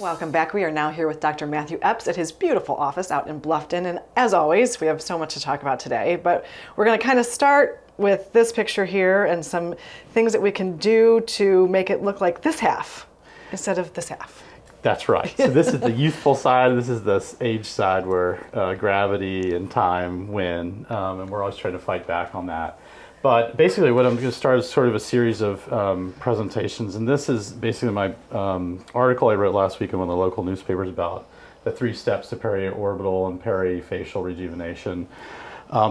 Welcome back. We are now here with Dr. Mathew Epps at his beautiful office out in Bluffton. And as always, we have so much to talk about today, but we're going to kind of start with this picture here and some things that we can do to make it look like this half instead of this half. That's right. So this is the youthful side. This is the age side where gravity and time win, and we're always trying to fight back on that. But basically what I'm going to start is sort of a series of presentations, and this is basically my article I wrote last week in one of the local newspapers about the 3 steps to periorbital and perifacial rejuvenation.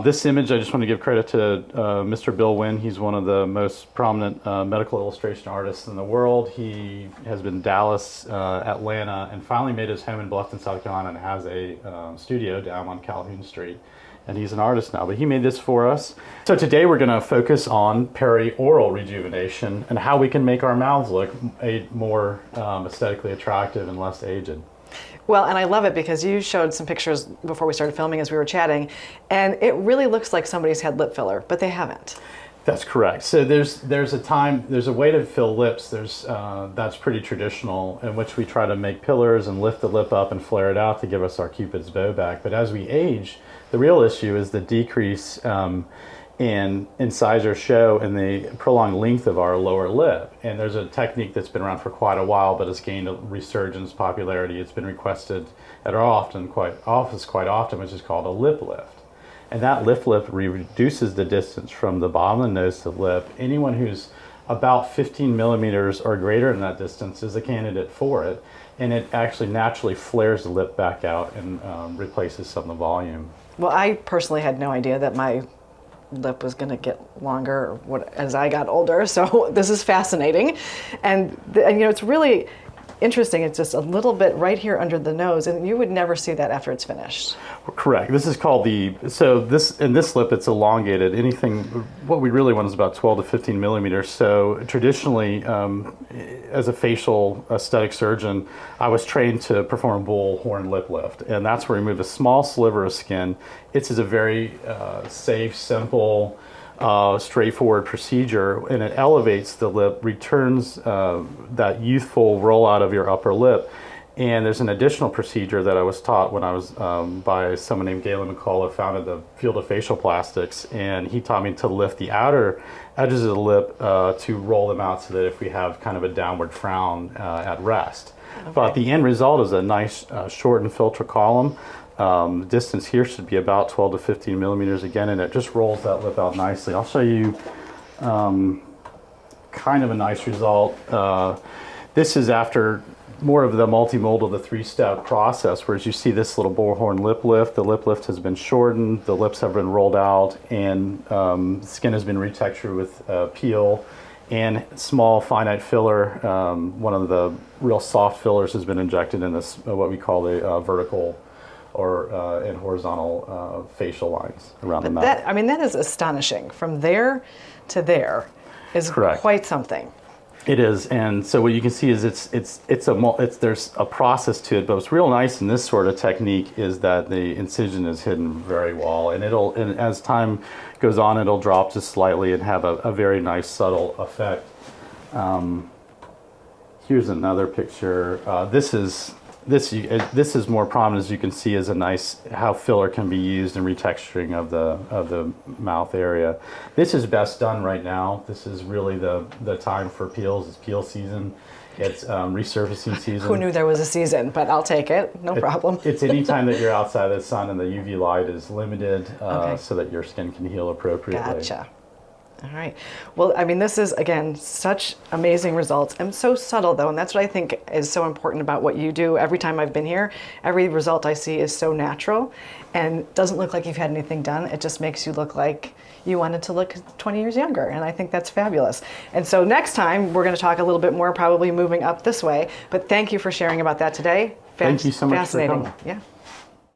This image, I just want to give credit to Mr. Bill Wynn. He's one of the most prominent medical illustration artists in the world. He has been in Dallas, Atlanta, and finally made his home in Bluffton, South Carolina, and has a studio down on Calhoun Street. And he's an artist now, but he made this for us. So today we're going to focus on perioral rejuvenation and how we can make our mouths look more aesthetically attractive and less aged. Well, and I love it because you showed some pictures before we started filming as we were chatting, and it really looks like somebody's had lip filler, but they haven't. That's correct. So there's a way to fill lips. That's pretty traditional, in which we try to make pillars and lift the lip up and flare it out to give us our Cupid's bow back. But as we age, the real issue is the decrease in incisor show and the prolonged length of our lower lip. And there's a technique that's been around for quite a while, but it's gained a resurgence popularity. It's been requested at our office quite often, which is called a lip lift. And that lip lift reduces the distance from the bottom of the nose to the lip. Anyone who's about 15 millimeters or greater in that distance is a candidate for it. And it actually naturally flares the lip back out and replaces some of the volume. Well, I personally had no idea that my lip was going to get longer as I got older, so this is fascinating. And you know, it's really interesting. It's just a little bit right here under the nose, and you would never see that after it's finished. Correct. This is called in this lip it's elongated. What we really want is about 12 to 15 millimeters. So traditionally, as a facial aesthetic surgeon, I was trained to perform bullhorn lip lift, and that's where we remove a small sliver of skin. It's a very safe, simple, straightforward procedure, and it elevates the lip, returns that youthful rollout of your upper lip. And there's an additional procedure that I was taught when I was by someone named Galen McCullough, who founded the field of facial plastics, and he taught me to lift the outer edges of the lip to roll them out so that if we have kind of a downward frown at rest. Okay. But the end result is a nice shortened filter column. The distance here should be about 12 to 15 millimeters again, and it just rolls that lip out nicely. I'll show you kind of a nice result. This is after more of the multimodal, the 3-step process, whereas you see this little bullhorn lip lift. The lip lift has been shortened, the lips have been rolled out, and skin has been retextured with peel and small finite filler. One of the real soft fillers has been injected in this, what we call the vertical and horizontal facial lines around the mouth. That is astonishing. From there to there is correct. Quite something. It is, and so what you can see is there's a process to it. But what's real nice in this sort of technique is that the incision is hidden very well, and as time goes on, it'll drop just slightly and have a very nice subtle effect. Here's another picture. This is more prominent, as you can see, as a nice how filler can be used in retexturing of the mouth area. This is best done right now. This is really the time for peels. It's peel season. It's resurfacing season. Who knew there was a season? But I'll take it. No problem. It's any time that you're outside of the sun and the UV light is limited, so that your skin can heal appropriately. Gotcha. All right. Well, this is, again, such amazing results and so subtle, though. And that's what I think is so important about what you do. Every time I've been here, every result I see is so natural and doesn't look like you've had anything done. It just makes you look like you wanted to look 20 years younger. And I think that's fabulous. And so next time, we're going to talk a little bit more, probably moving up this way. But thank you for sharing about that today. Thank you so much for coming. Yeah.